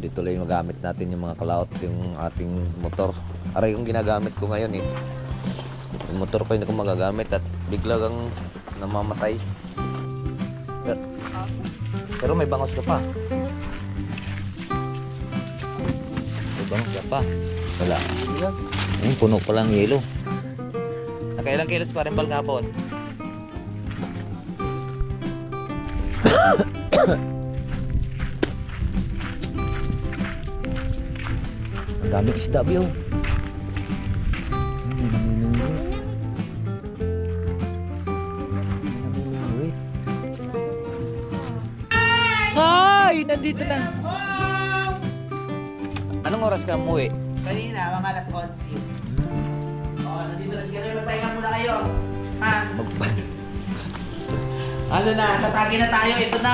dito lang yung magamit natin yung mga kalaot, yung ating motor. Aray yung ginagamit ko ngayon eh. Yung motor ko hindi ko magagamit at bigla kang namamatay. Pero may bangos ka pa. May bangos ka pa. Wala. Puno pa lang yelo. Nakailang kilos pa rin bal ngapon? Ang daming isda, Biyo. Hi! Nandito na. Anong oras ka umuwi? Kanina, mga alas 11. Nandito na siguro. Magpahinga muna kayo. Ha? Ano na, tatagi na tayo. Ito na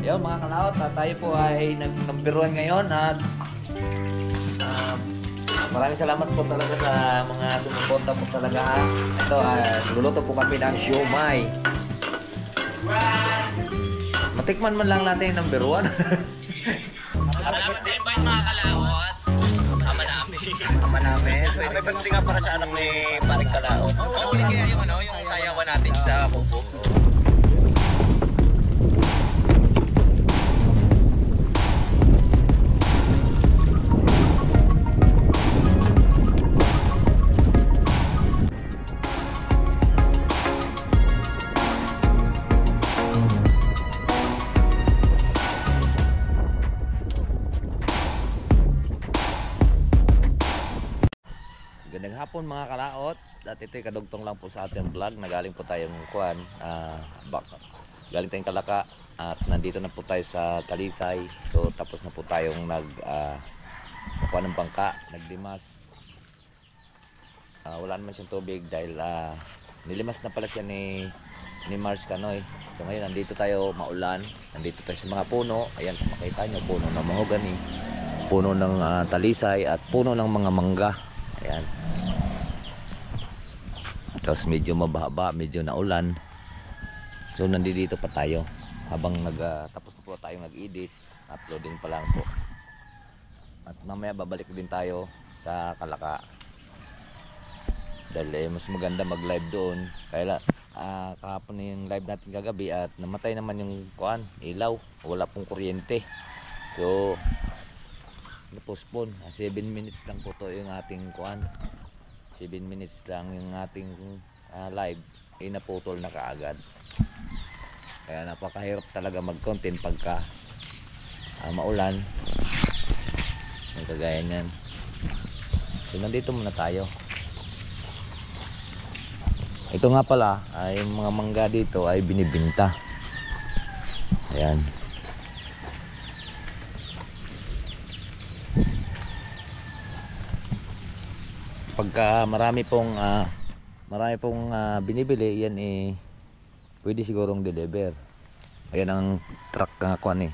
Ayun mga kalaot, tayo po ay nag-number 1 ngayon at maraming salamat po talaga sa mga sumuporta po talaga ha. Ito, luluto po kami ng siomai. Matikman man lang natin yung number 1. Salamat sa invite mga kalawat. Ama namin. Ama namin. May pagdating nga para sa anak ni Paring Kalao. Ulit kaya yung sayawan natin sa Kubo. Gandang hapon mga kalaot. At ito'y kadugtong lang po sa ating vlog. Nagaling po tayong kuwan, galing tayong Kalaka at nandito na po tayo sa Talisay. So tapos na po tayong nakuha ng bangka, nagdimas. Wala naman siyang tubig dahil nilimas na pala siya ni Mars Canoy. So ngayon nandito tayo, maulan. Nandito tayo sa mga puno. Ayan, kung makita nyo, puno ng mahogany, puno ng talisay at puno ng mga mangga. Ayan. Tapos medyo mababa, medyo naulan. So nandito pa tayo habang tapos na po tayong nag-edit, uploading pa lang po. At mamaya babalik din tayo sa Kalaka. Dahil mas maganda mag-live doon. Kaya kahapon na yung live natin kagabi at namatay naman yung ilaw. Wala pong kuryente. So na-postpone. 7 minutes lang po to yung ating 7 minutes lang yung ating live ay naputol na kaagad. Kaya napakahirap talaga mag-content pagka maulan. May kagaya niyan. So nandito muna tayo. Ito nga pala ay mga mangga dito ay binibinta. Ayan. Pagka marami pong binibili, yan pwede sigurong deliver. Ayan ang truck ang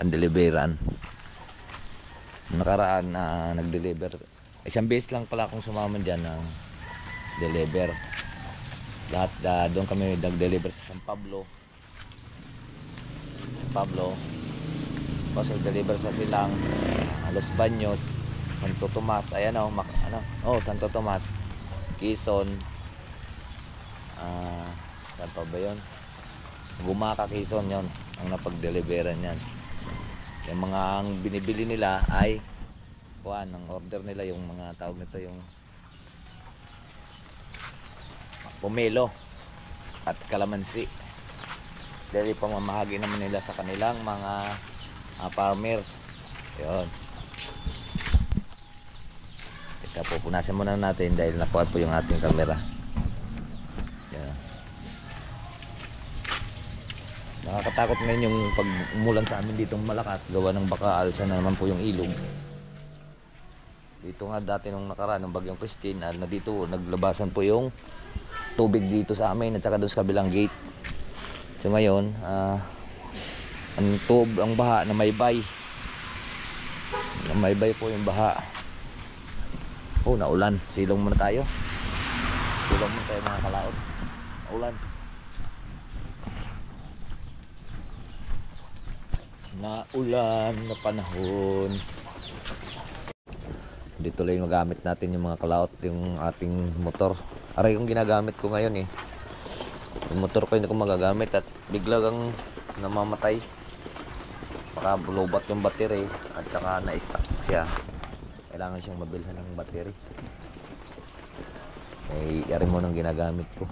deliveran. Nakaraan nag-deliver. Isang beses lang pala akong sumama dyan ng deliver. Lahat doon kami nag-deliver sa San Pablo. Tapos nag-deliver sa Silang, Los Baños, Santo Tomas, ayan Santo Tomas, Quezon, saan pa ba yun? Gumaka, Quezon, yun ang napag-deliveran yan. Yung mga ang binibili nila ay ang order nila yung mga tawag nito yung pomelo at kalamansi. Dahil pamamahagi naman nila sa kanilang mga farmer. Yun. Pupunasan muna natin dahil nakuha po yung ating camera. Yan. Nakakatakot ngayon yung pag umulan sa amin ditong malakas, gawa ng baka alsa na naman po yung ilog. Dito nga dati nung nakaraan ng bagyong Christine, na dito naglabasan po yung tubig dito sa amin at saka doon sa kabilang gate. So ngayon, ang baha na maybay. Maybay po yung baha. Naulan. Silong muna tayo. Silong muna tayo mga kalaot. Naulan. na ulan na panahon. Dito lang magamit natin yung mga kalaot, yung ating motor. Aray yung ginagamit ko ngayon eh. Yung motor ko hindi ko magagamit at biglang namamatay. Baka lubat yung battery at saka na-stuck siya. Kailangan siyang mabilhan ng battery. Eh, yari mo nang ginagamit ko.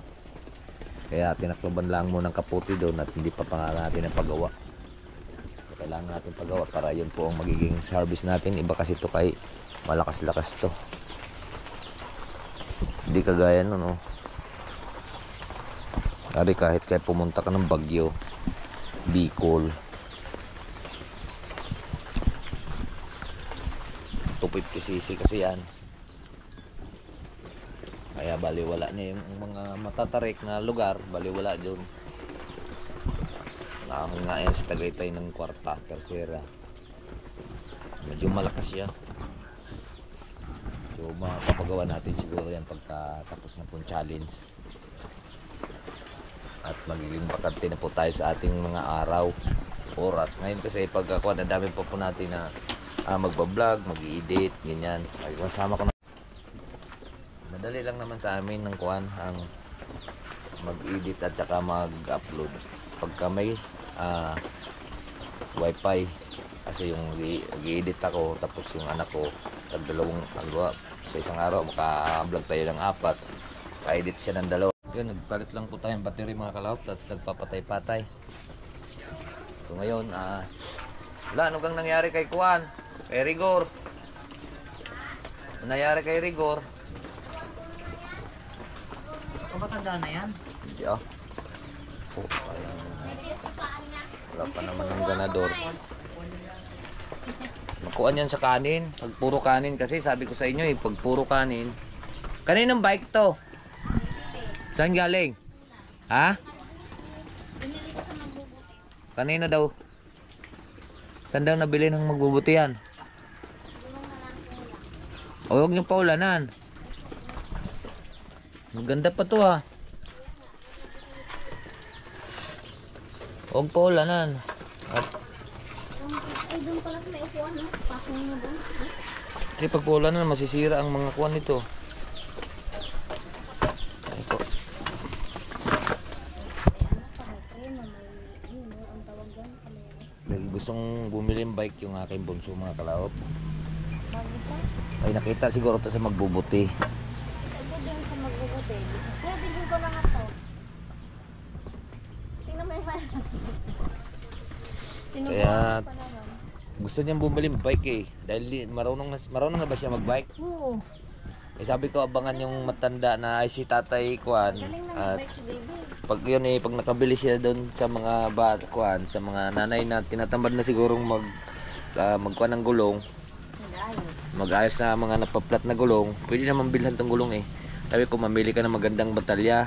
Kaya tinakloban lang mo ng kaputi doon at hindi pa natin ang paggawa. Kailangan natin paggawa para yun po ang magiging service natin. Iba kasi ito kay malakas-lakas to. Hindi kagaya nun, oh. Ari kahit pumunta ka ng Bagyo, Bicol, 250cc kasi yan. Kaya baliwala niya yung mga matatarik na lugar, baliwala dyan. Nakahon nga yan sa Tagaytay ng kwarta, tercera. Medyo malakas siya. So mapapagawa natin siguro yan pagkatapos na pong challenge. At magiging bakante na po tayo sa ating mga araw, oras. Ngayon kasi pagkakuha na dami pa po natin na magbablog, mag-i-edit, ganyan. Ay, masama ko na. Madali lang naman sa amin ng kuhan ang mag-edit at saka mag-upload. Pagka may wifi, kasi yung mag-i-edit ako tapos yung anak ko tagdalawang sa isang araw maka-vlog tayo ng 4, ka-edit siya ng 2. Yun, nagpalit lang po tayong battery mga kalaot at nagpapatay-patay. So ngayon wala, ano kang nangyari kay Kuan? Kay Rigor? Ano nangyari kay Rigor? Kabatandaan na yan? Hindi oh, wala pa naman ng ganador. Makuan yan sa kanin. Pag puro kanin kasi sabi ko sa inyo eh, pag puro kanin. Kaninong bike to? Saan galing? Ha? Kanina daw. Saan daw nabili ng magbubuti yan? O huwag niyo paulanan. Maganda pa to ha. Huwag paulanan. At Ay, doon pala sa may upuan, no? Pakong na doon. kasi pag paulanan masisira ang mga kuwan nito. Ay po. Gustong bumili ng bike yung aking bunso mga kalaot. Ay nakita siguro to sa magbubuti. Pwede din sa magbubuti. Pwede din ko na nga to. Tingnan mo yung Kaya gusto niyang bumili ng bike eh. Dahil marunong na ba siya magbike? Oo. Eh sabi ko abangan yung matanda na ay si Tatay Kuan. Galing na At mag-bike si baby. pag yun eh, pag nakabili siya doon sa mga Kuan, sa mga nanay na tinatambad na sigurong magkuan ng gulong. Mag-ayos na mga napaplat na gulong. Pwede naman bilhan tong gulong eh. Sabi ko mamili ka ng magandang batalya.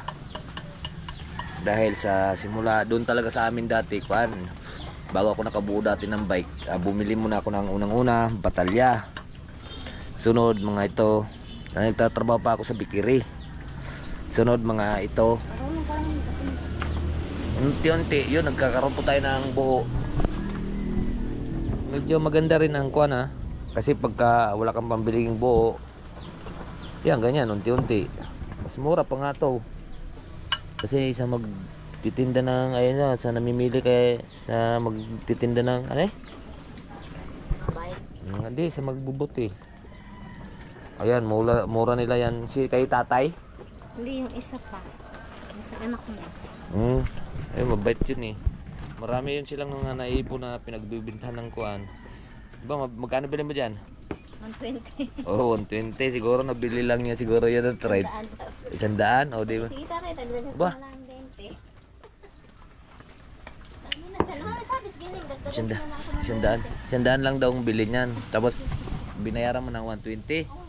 Dahil sa simula doon talaga sa amin dati Kuan. Bago ako nakabuo dati ng bike, bumili muna ako ng unang-una, batalya. Sunod mga ito, nagtatrabaho pa ako sa Bikiri. Sunod mga ito. Marunong ka lang kasi. Unti-unti, yun, nagkakaroon po tayo ng buo. Medyo maganda rin ang kuwan ha. Kasi pagka wala kang pambiling buo, yan, ganyan, unti-unti. Mas mura pa nga to. Kasi isa magtitinda ng, ayun na, sa namimili kay sa magtitinda ng, ano eh? Bike. Hindi, sa magbubuti. Ayan, mura nila yan. Si kay Tatay? Hindi, yung isa pa. Yung sa anak mo. Eh, mabait yun eh. Marami yun silang mga naipon na pinagbibintahan ng kuan. Diba, magkano bilhin mo dyan? 120. Oh, 120. Siguro nabili lang niya siguro yan ang trade. 100? O, di ba? Sige, taray. Tagdagan Ba? ko na lang 20. Sabi na dyan. Ano sabi? Sige, dagdagan ko na lang ako ng 20. 100 lang daw ang bilhin yan. Tapos, binayaran mo ng 120. Oo.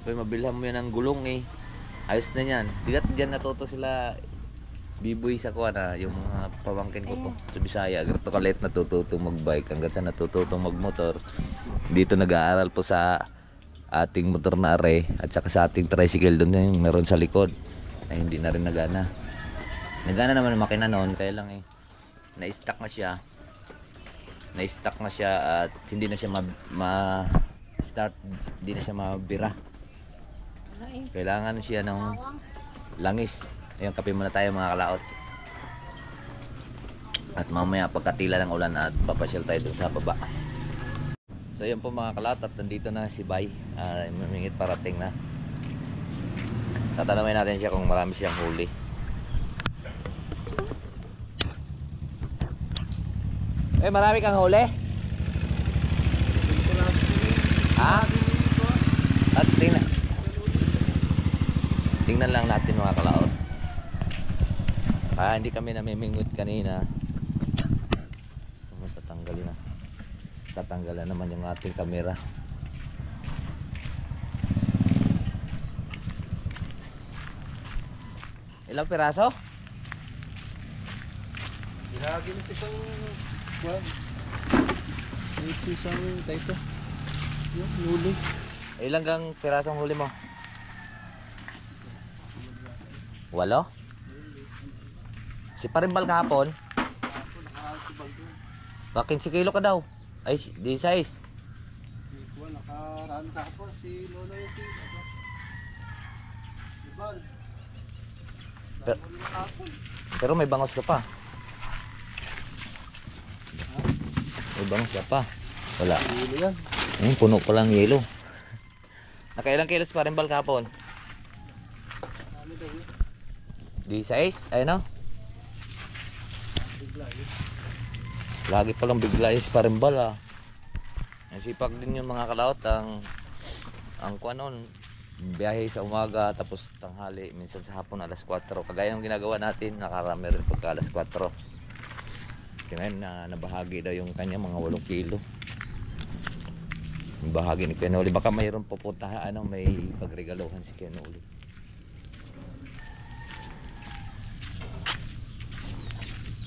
Kaya mabilhan mo yan ng gulong eh. Ayos na yan. Digat dyan natuto sila biboy sa kuha na yung mga pamangkin ko po sa Bisaya. Ganito kalit natututong magbike hanggang sa natututong magmotor. Dito nag-aaral po sa ating motor na are at saka sa ating tricycle doon yung meron sa likod. Ay hindi na rin nagana. Nagana naman ang makina noon kaya lang eh na-stuck na siya. na-stuck na siya at hindi na siya start, hindi na siya mabira. Kailangan siya ng langis. Ayun, kape muna tayo mga kalaot. At mamaya pagkatila ng ulan at papasyal tayo dun sa baba. So yun po mga kalaot, at nandito na si Bay. Mamingit parating na. Tatanungin natin siya kung marami siyang huli. Marami kang huli? Ha? At tingnan lang natin mga kalaot. Hindi kami namimingot kanina. Tatanggalin naman yung ating camera. Ilang piraso? Ginagin ito isang buwan. Ito isang tayo. Yung huli. Ilang gang pirasong huli mo? 8? Si Parimbal kahapon? 15 kilo ka daw. Ay, di size. Nakarami kahapon si Lolo yung si Ibal. Pero may bangos ka pa. May bangos ka pa. Wala. yan. Puno pa lang yelo. Nakailang kilos Parimbal kahapon? Di size? Ayun o. Lagi palang bigla is Parimbal Nasipag din yung mga kalaot ang kuanon biyahe sa umaga tapos tanghali minsan sa hapon alas 4 kagaya ng ginagawa natin nakarami rin pagka alas 4 kaya nabahagi daw yung kanya mga 8 kilo yung bahagi ni Kenoli baka mayroon pupuntahan may pagregaluhan si Kenoli.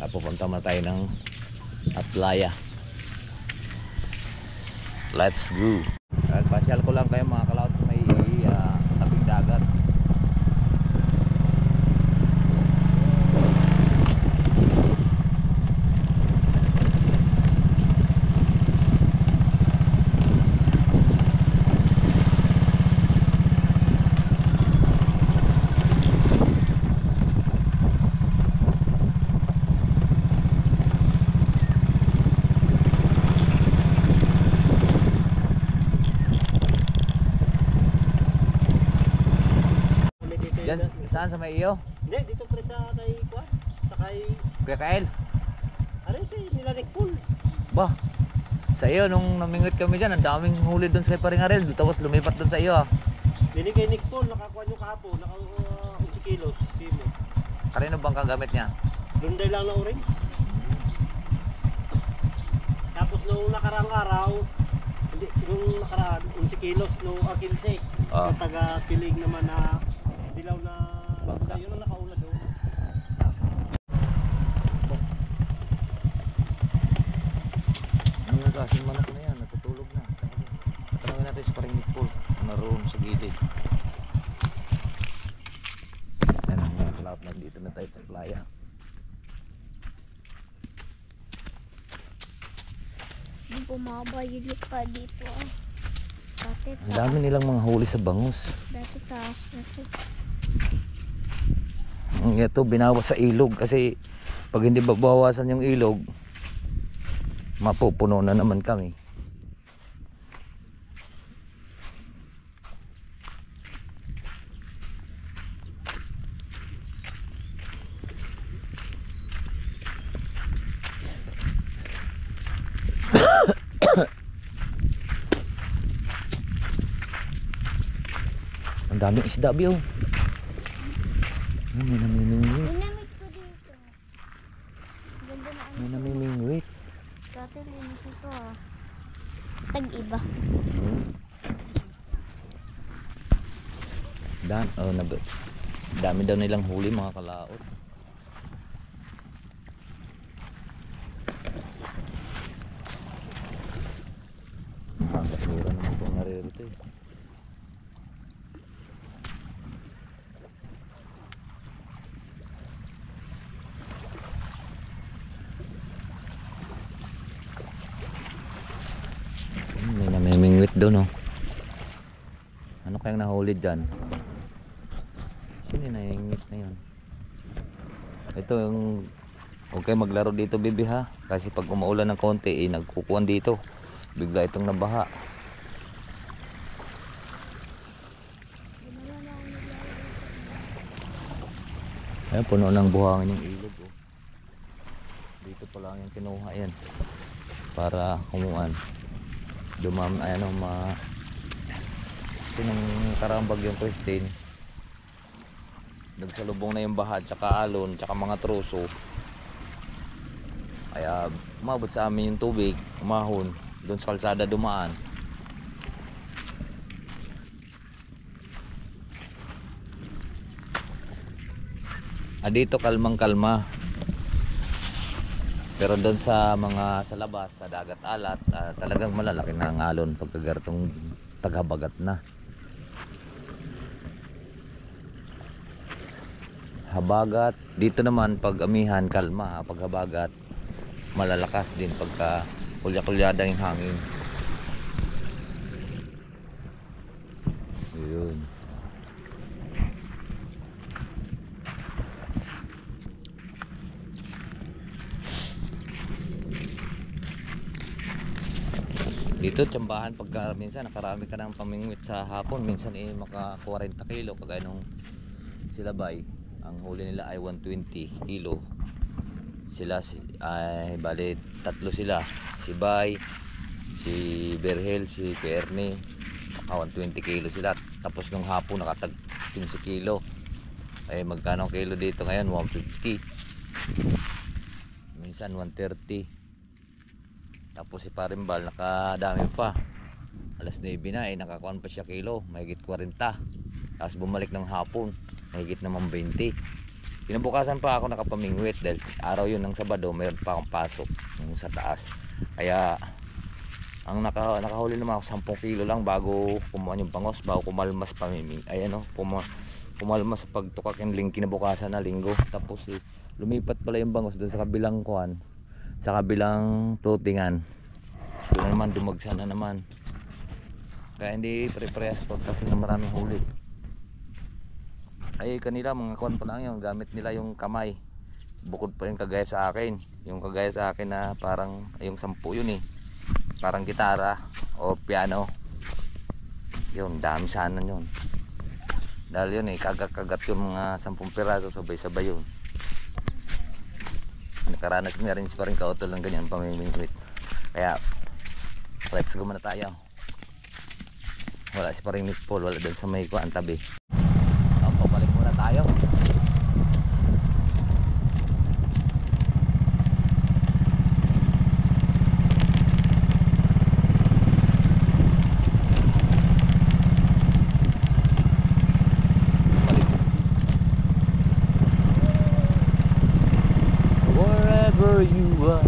Pupunta na tayo ng Atlaya. Let's go. Pasyal ko lang kayo mga kalaot sa may tabing dagat. Diyan, saan sa may iyo? Hindi, dito pre sa kay Kuan. Sa kay Kuya Kael? Aray kay nila Nick Paul. Ba, sa iyo nung namingot kami dyan, ang daming huli doon sa Paring Arel, tapos lumipat doon sa iyo Dili kay Nick Paul, nakakuha nyo kahapon, naka 11 kilos, simo. Kanino bang kagamit niya? Lunday lang na orange. Tapos nung nakarang araw, hindi, nung nakaraan, 11 kilos, nung 15. Yung taga Tilig naman na dilaw na bangka. Yun ang nakaula doon. Ano nga kasing manok na yan, natutulog na. Tanungin natin sa Paring Nick Paul, naroon sa gilid. Ano mga kalaot, nandito na tayo sa playa. Yung pumabayad pa dito Dati Ang dami nilang mga huli sa bangus. Dati taas na to. Ito binawas sa ilog kasi pag hindi babawasan yung ilog mapupuno na naman kami. Ang daming isda biyo. May namimingwit. Dinamit ko dito. Ganda na May namimingwit. Dati linis ito Tag-iba. Dami daw nilang huli mga kalaot. Ang basura naman itong naririto eh. pamingwit doon, oh. Ano kayang nahuli dyan? Sino yung nahingit na yun? Ito yung... Huwag kayo maglaro dito, bibi, ha? Kasi pag umaulan ng konti, nagkukuhan dito. Bigla itong nabaha. Ayan, puno ng buhangin yung ilog, oh. Dito pa lang yung kinuha yan. Para kumuan. Dumam, ayan, oh, sinong karambag yung Christine. Nagsalubong na yung baha, tsaka alon, tsaka mga truso. Kaya umabot sa amin yung tubig, umahon, doon sa kalsada dumaan. Dito kalmang kalma. Pero doon sa mga sa labas, sa dagat alat, talagang malalaki na ang alon pagkagartong tagabagat na. Habagat, dito naman pag amihan kalma, pag habagat malalakas din pagka kulya-kulyada yung hangin. Yun. Dito tsambahan pagka minsan nakarami ka ng pamingwit sa hapon, minsan maka 40 kilo kagaya nung sila bay. Ang huli nila ay 120 kilo. Sila ay bali tatlo sila, si Bay, si Berhel, si Ernie, maka 120 kilo sila. Tapos nung hapon nakatag 15 kilo. Ay magkano kilo dito ngayon? 150, minsan 130. Tapos si Parimbal nakadami pa, alas 9 na nakakuan pa siya kilo, mahigit 40. Tapos bumalik ng hapon, mahigit naman 20. Kinabukasan pa ako nakapamingwit dahil araw yun ng Sabado, mayroon pa akong pasok yung sa taas. Kaya ang nakahuli naman ako 10 kilo lang bago kumuha yung bangos, bago kumalmas pamiming. Ay ano, kumalmas sa pagtukak yung kinabukasan na linggo. Tapos lumipat pala yung bangos doon sa kabilang kuan, sa kabilang tutingan. Doon naman dumagsa na naman. Kaya hindi pre-press pag kasi na maraming huli. Ay kanila mga kuan pa lang yun, gamit nila yung kamay. Bukod pa yung kagaya sa akin. Yung kagaya sa akin na parang yung 10 yun eh. Parang gitara o piano. Yun, dami sana yun. Dahil yun eh, kagat yung mga 10 piraso, sabay-sabay yun. Nakaranas na rin pa rin kautol ng ganyan pamimingwit. Kaya let's go muna tayo. Wala si paring Nick Paul, wala dun sa may kuan tabi. Pabalik muna tayo. Wherever you are.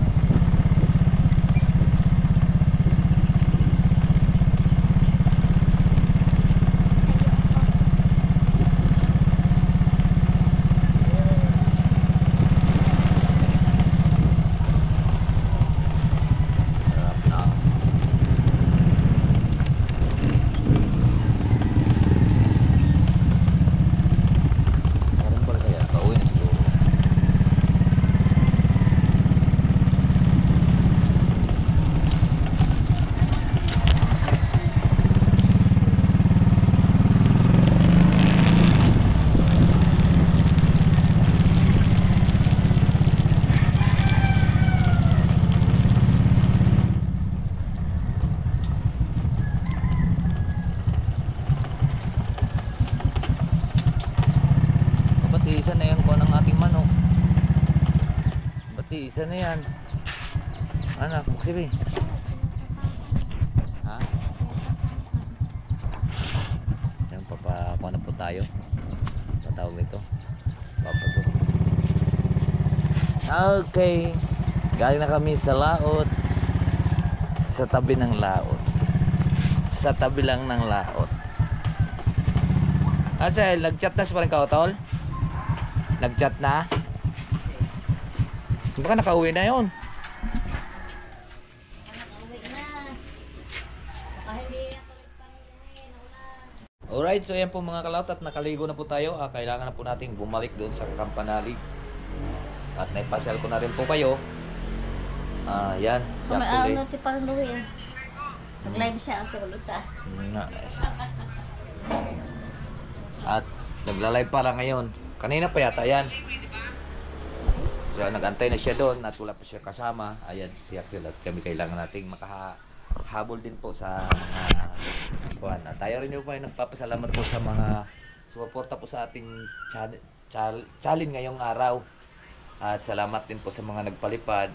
Batisan na yan ko ng ating manok. Batisan na yan. Anak, magsibi. Ha? Yan, papakuha na po tayo. Patawag nito. Papasok. Okay. Galing na kami sa laot. Sa tabi ng laot. Sa tabi lang ng laot. At nag-chat na sa parang kautol? Nag-chat na? Baka nakauwi na yun. Nakauwi na. Baka hindi Alright, so yan po mga kalaot at nakaligo na po tayo. Kailangan na po nating bumalik doon sa Campanali. At naipasyal ko na rin po kayo. Yan. Ano si Parang Louie eh. Nag-live siya sa Ulisa. At nagla-live para ngayon. Kanina pa yata yan. So nag-antay na siya doon at wala pa siya kasama. Ayan, si Axel at kami kailangan nating makahabol din po sa mga kuwan. At tayo rin po ay nagpapasalamat po sa mga suporta po sa ating challenge ngayong araw. At salamat din po sa mga nagpalipad.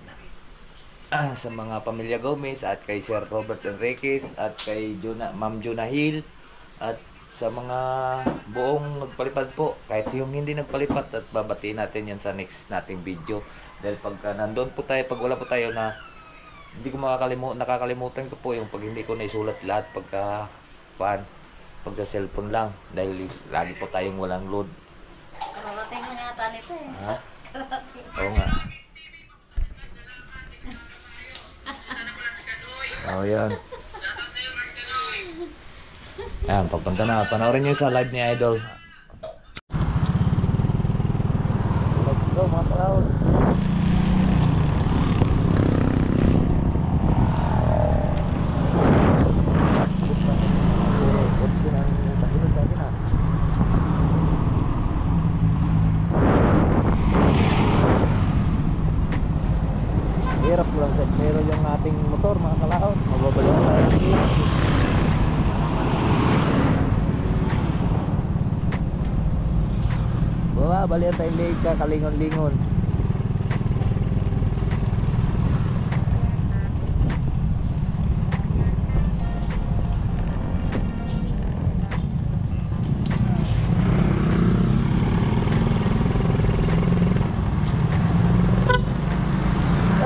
Sa mga pamilya Gomez at kay Sir Robert Enriquez at kay Ma'am Juna Hill at sa mga buong nagpalipad po, kahit yung hindi nagpalipad, at babatiin natin yan sa next nating video. Dahil pagka nandun po tayo, pag wala po tayo na hindi ko nakakalimutan ko po yung pag hindi ko naisulat lahat pagka cellphone lang dahil lagi po tayong walang load. Kararating mo yata nito eh. Ha? Oo nga. Oh, yan. Ayan, papunta na. Panoorin nyo sa live ni Idol. Let's go mga kalaot. Hirap ko lang set pero yung ating motor mga kalaot mababaliw sa ating balian tayong leeg ka kalingon-lingon.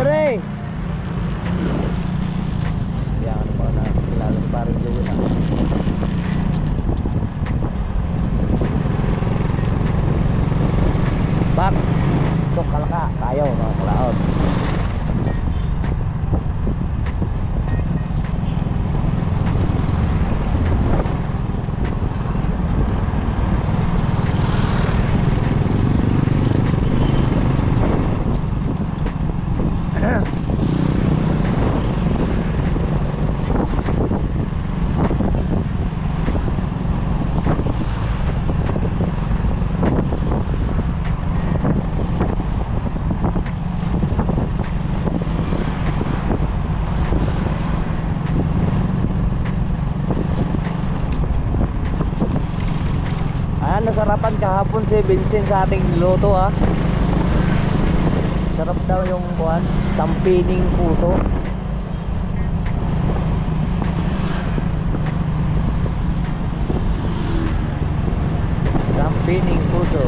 Aray! Yan, ano pa na kilala ni parang Joey na. Bak! Tok kalaka, tayo mga kalaot. Nasarapan kahapon si Vincent sa ating niluto ha. Sarap daw yung kuhan, tampining puso. Tampining puso.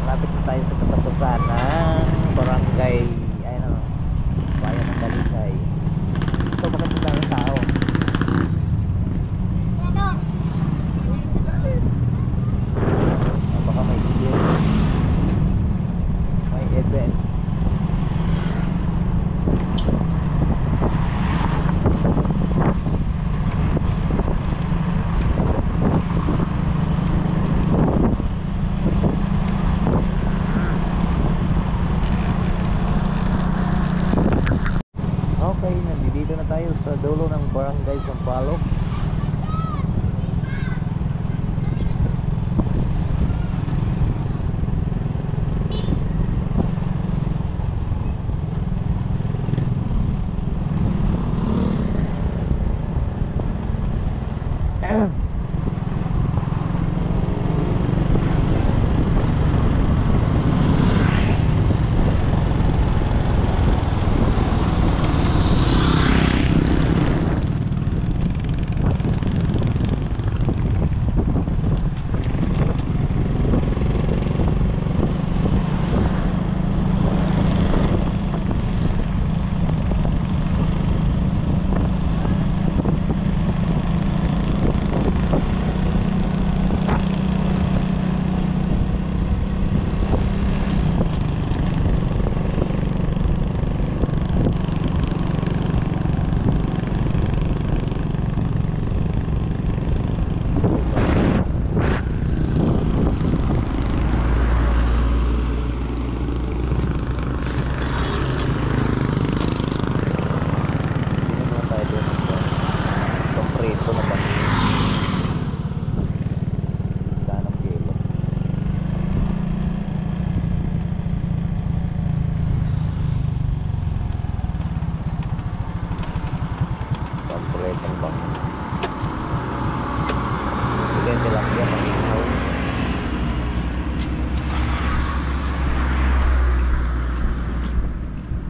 Malapit na tayo sa katapusan ng barangay, ayun o, bayan ng Dalisay. Ito bakit ang daming tao? Baka may event. May event. Okay, nandito na tayo sa dulo ng barangay Sampaloc.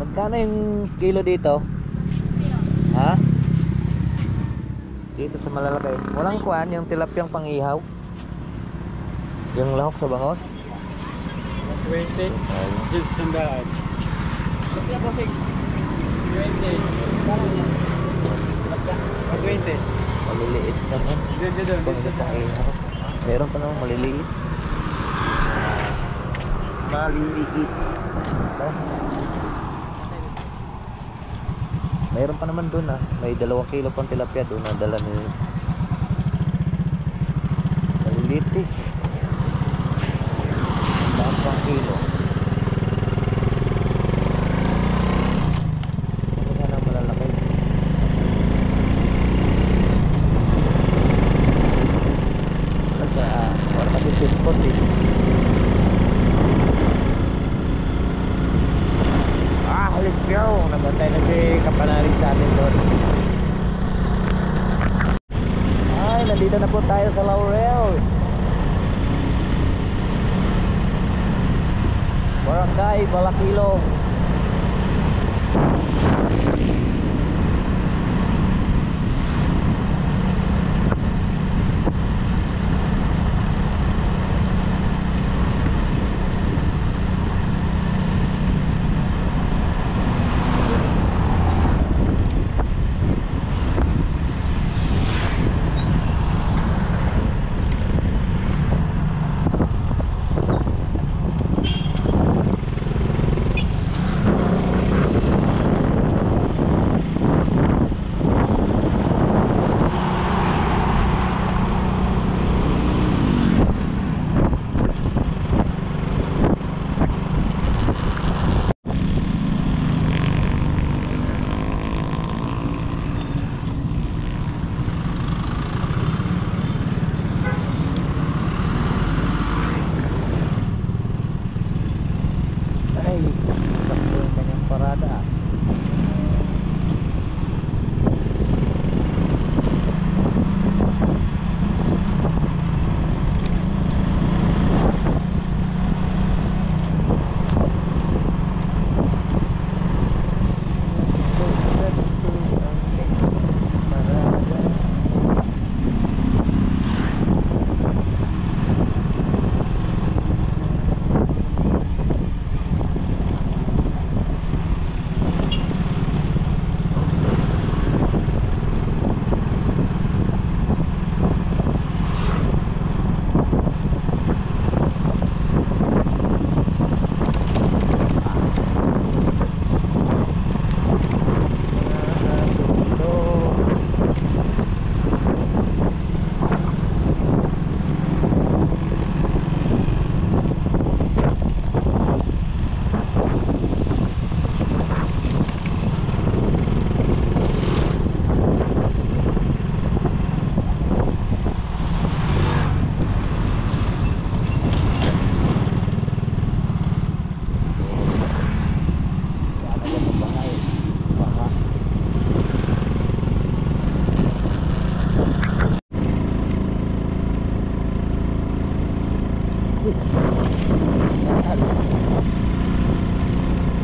Magkano yung kilo dito? Ha? Dito sa malalaki. Walang kuan yung tilapyang pang-ihaw. Yung lahok sa bangos. 20. Just sandaan. Kasi ako 20. 20. Maliliit naman. Doon. Pang-ihaw. Meron pa naman maliliit. Maliliit. Mayroon pa naman doon may 2 kilo pang tilapia doon na dala ni maliliit eh. Saan pang kilo? Ano nga na malalaki? Kasi wala kasi fish eh. Let's go! Nabantay na si Kapanalig sa atin doon. Ay, nandito na po tayo sa Laurel. Barangay Balakilog.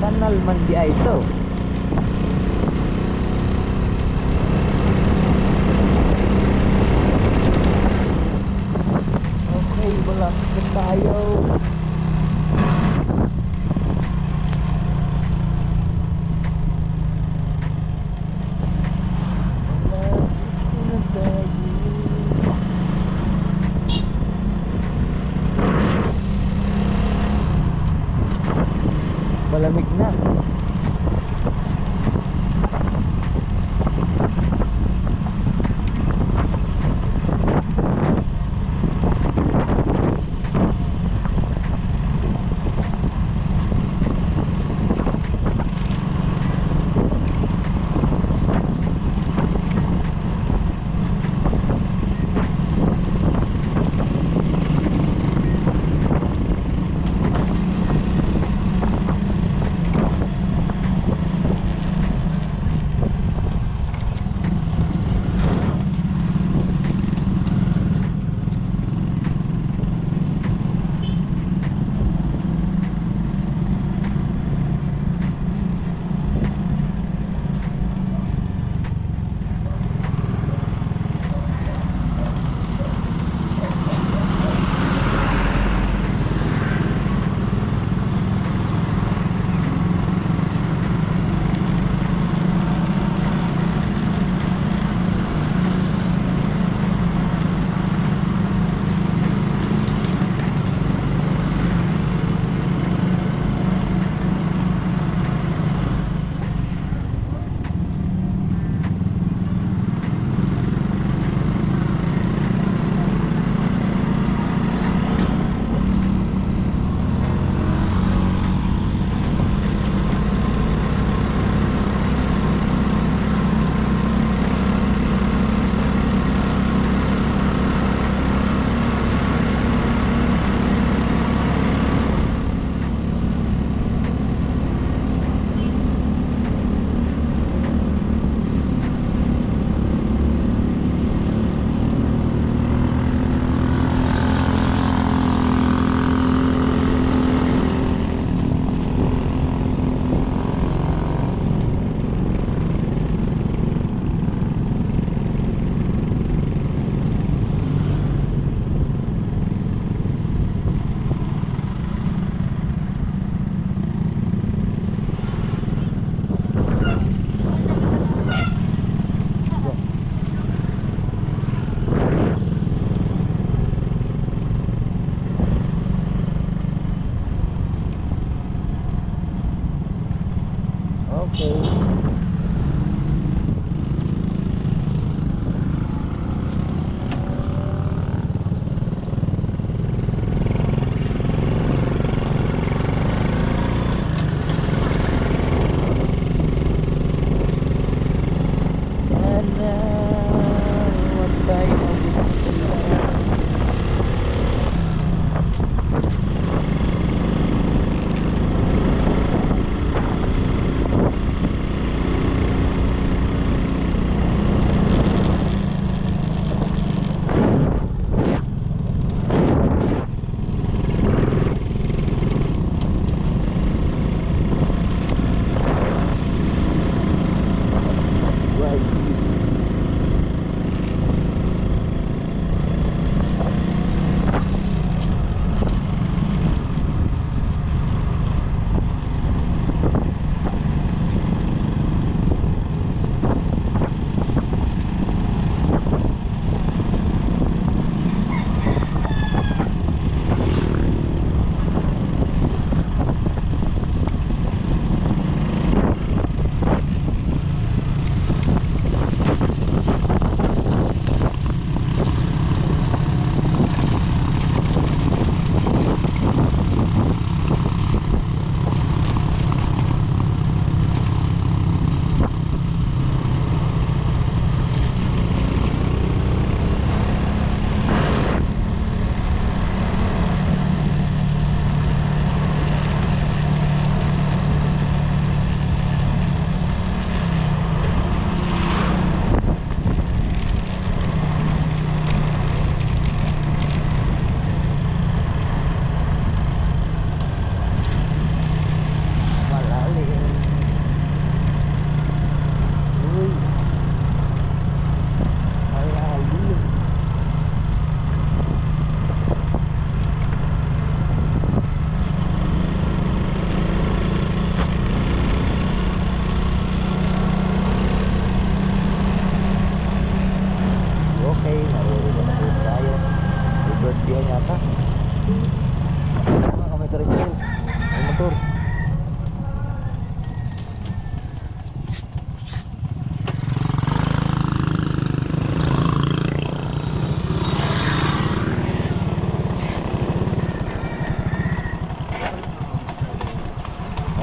Kanal man di ay ito. Okay, malapit tayo. Malapit na tayo. Malamig na.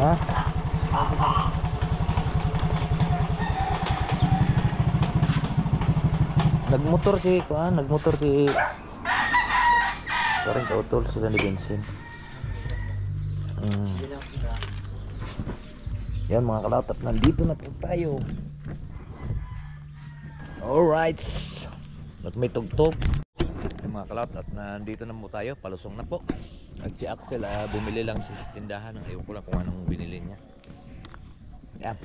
Ha? Nagmotor si parang kautol sila ni Vincent. Yan mga kalaot, at nandito na po tayo. Alright, at may tugtog. Yan mga kalaot, at nandito na po tayo, palusong na po. At si Axel bumili lang siya sa tindahan. Ayaw ko lang kung anong binili niya. Yan.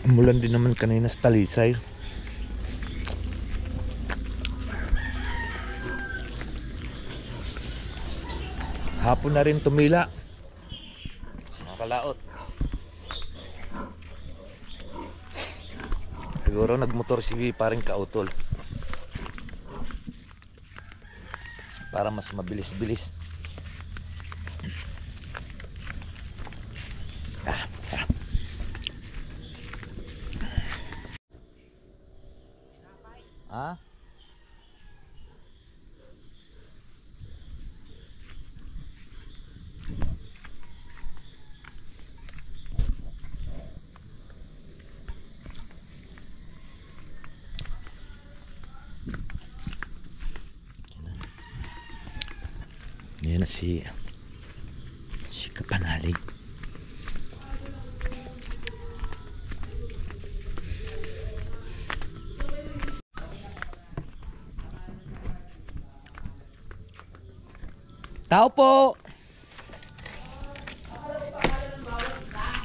Umulan din naman kanina sa Talisay. Hapon na rin tumila. Mga kalaot. Siguro nagmotor si paring kautol. Para mas mabilis-bilis. Ha? Yan na si Kapanalig. Tao po.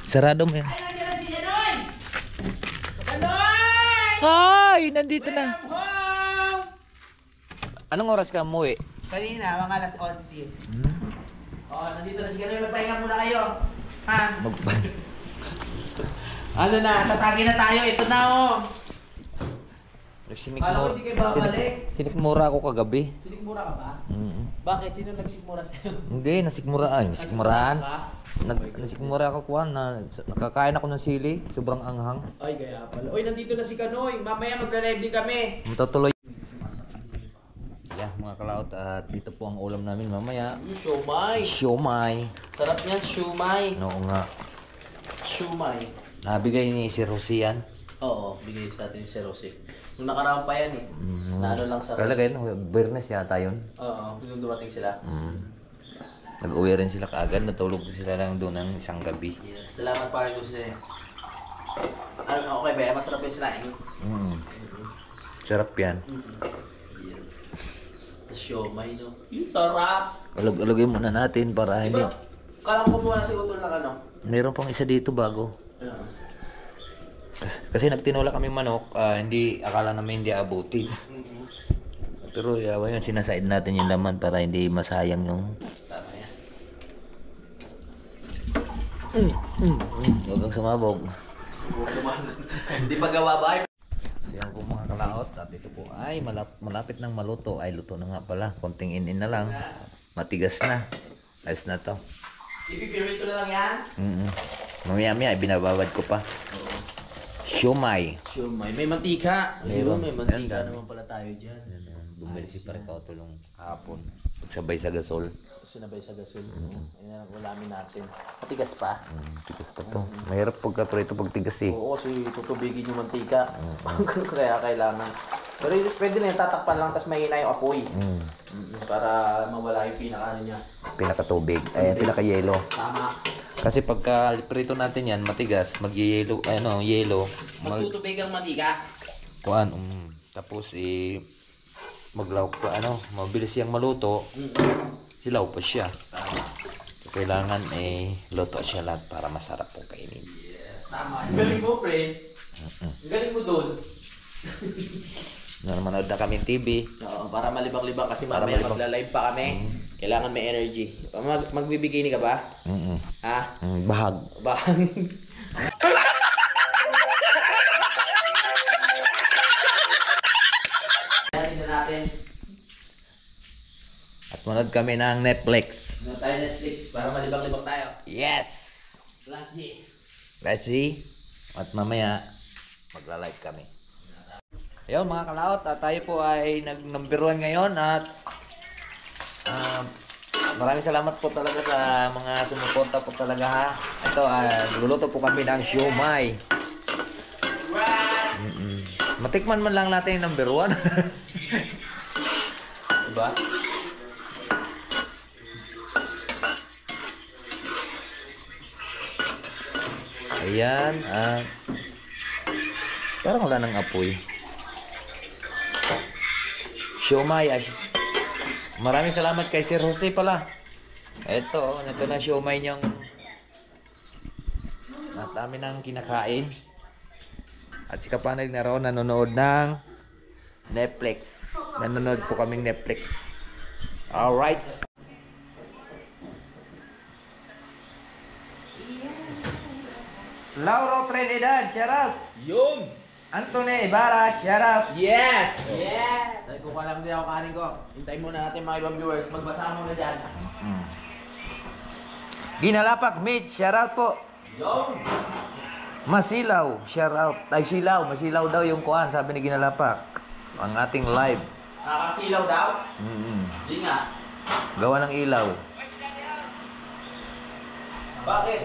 Sarado mo yan. Ay, nandito na. Anong oras ka umuwi? Kanina, mga alas 11. Nandito na si Ganoy. Magpahinga muna kayo. Ha? Ano na, tatagi na tayo. Ito na Alam ko hindi kayo babalik. Sinikmura ako kagabi. Sinikmura ka ba? Bakit? Sino nagsikmura sa'yo? Hindi, nasikmuraan. Nasikmura ako kuhan na nakakain ako ng sili, sobrang anghang. Ay, kaya pala. Oy, nandito na si Kanoy. Mamaya magla-live din kami. Matutuloy. Yeah, mga kalaot, at dito po ang ulam namin mamaya. Siomay. Siomay. Sarap niyan, siomay. Oo nga. Siomay. Nabigay ni si Rosian. Oo, bigay sa atin si Rosy. Nung nakaraan pa yan na ano lang sa... Kalagay, Bernes yata yun. Oo, nung dumating sila. Nag-uwi rin sila kaagad, natulog sila lang doon ng isang gabi. Yes, salamat pare ko sa'yo. Ano, okay ba? Masarap yung sinaing? Sarap yan. Yes. Tapos siomay, no? Sarap! Alagay muna natin para hindi... Kala ko muna si Utol ng ano? Meron pang isa dito bago. Kasi nagtinola kami manok, hindi akala namin hindi abutin. Pero yawa yun, sinasaid natin yung laman para hindi masayang yung... Tama yan. Huwag kang sumabog. Hindi pa gawa ba? So yan po mga kalaot, at ito po ay malapit ng maluto. Ay luto na nga pala, konting in na lang. Matigas na. Ayos na to. Ipipirate ko na lang yan? Mamaya binababad ko pa. Siomay. Siomay. May mantika. Meron. May mantika naman pala tayo dyan. Bumili si pare kautulong hapon. Sabay sa gasol. Sinabay sa gasol. Ayan ang ulamin natin. Matigas pa? Tigas pa to. Mahirap pagka prito pag tigas eh. Oo, kasi tutubigin yung mantika. Kaya kailangan. Pero pwede na yung tatakpan lang tapos mahina yung apoy. Para mawala yung pinaka-ano niya. Pinakatubig. Ay, pinaka-yelo. Tama. Kasi pagka prito natin yan, matigas, mag-yelo, yelo. Magtutubig ang mantika. Kuan, tapos maglaw pa, mabilis siyang maluto. Hilaw pa siya. Kailangan luto siya lahat para masarap pong kainin. Yes, tama. Galing mo, pre. Galing mo doon. manood na kami TV. Oo, para malibang-libang kasi Para mamaya malibang. magla-live pa kami. Kailangan may energy. Magbibigini ka ba? Ha? Bahag. Ba? Tingnan natin. At manood kami ng Netflix. Ano tayo Netflix para malibang-libang tayo. Yes! Last G. Let's see. At mamaya, magla-live kami. Ayun mga kalaot, tayo po ay nag-number 1 ngayon at maraming salamat po talaga sa mga sumuporta po talaga ha. Ito, luluto po kami ng siomay. Matikman man lang natin yung number 1. Diba? Ayan, parang wala nang apoy. Siomay. Maraming salamat kay Sir Jose pala. Ito na siomay niyang at amin ang kinakain. At si Kapanag na raw nanonood ng Netflix. Nanonood po kaming Netflix. Alright. Lauro Trinidad, shout out. Yun! Anthony Ibarra, shout out. Yes! Yes! Sabi ko lang din ako kanin ko. Hintayin muna natin mga ibang viewers. Magbasa muna dyan. Ginalapak Mitch, shout out po. Yun! Masilaw, shout out. Ay, silaw. Masilaw daw yung kuhan, sabi ni Ginalapak. Ang ating live. Nakakasilaw daw? Hindi nga. Gawa ng ilaw. Bakit?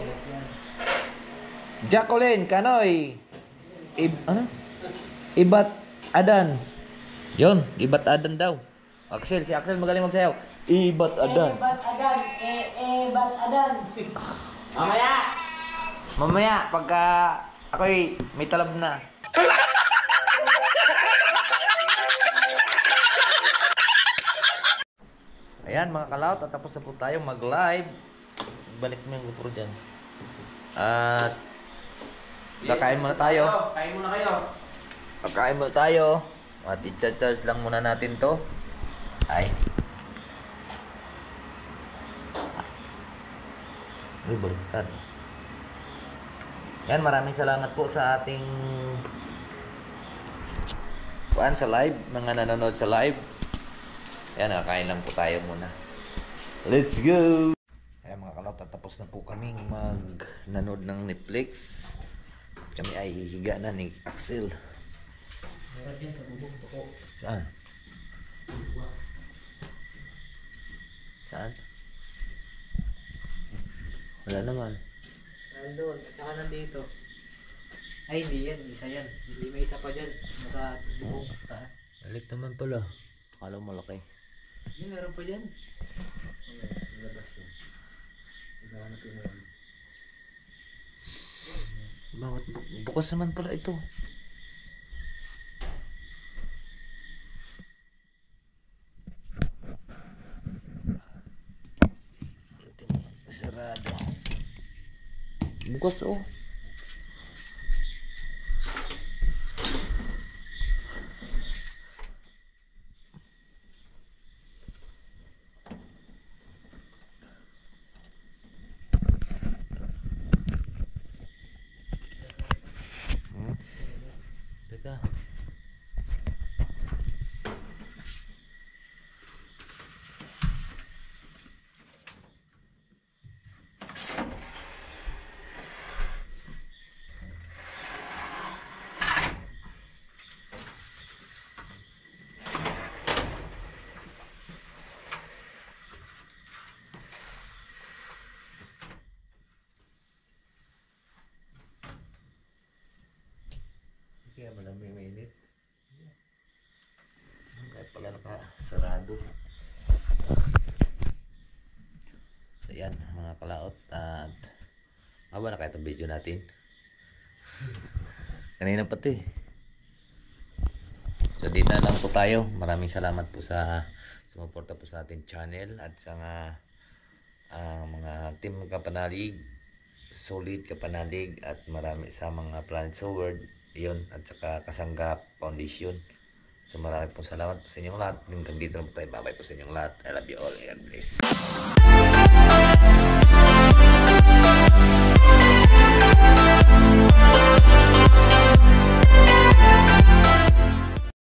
Jacqueline, Kanoy. Ano? Ibat Adan. Yon, Ibat Adan daw. Axel, si Axel magaling magsayaw. Ibat Adan. Bat adan. Bat adan. Mamaya! Mamaya, pagka ako'y may talab na. Ayan mga kalaot, at tapos na po tayo mag-live. Balik mo yung GoPro dyan. At kakain muna tayo. Kain muna kayo. Kakain muna tayo. At i-charge lang muna natin to. Ay. Uy, baliktad. Yan, maraming salamat po sa ating sa live, mga nanonood sa live. Yan, kakain lang po tayo muna. Let's go! Ayan mga kalap, tatapos na po kaming nanood ng Netflix. Kami ay hihiga na ni Axel. Saan? Saan? Wala naman. Nandun, at saka nandito. Ay, hindi yan. Isa yan. Hindi may isa pa dyan. Nasa bubong taas. Balik naman pala. Akala mo malaki. Yun, meron pa dyan. Labas yun. Naghahanapin mo yan. Bakit bukas naman pala ito? Sarado. Bukas oh. Teka. Kaya malamig mainit. Kahit pala nakasarado. So yan mga kalaot. At haba na kaya itong video natin. Kanina pati. So dito na lang po tayo. Maraming salamat po sa sumuporta po sa ating channel. At sa mga team Kapanalig, Solid Kapanalig, at marami sa mga Planet Sword. Yun, at saka Kasanggap Foundation. So maraming pong salamat po sa inyong lahat. Hanggang dito na po tayo. Bye-bye po sa inyong lahat. I love you all and bless.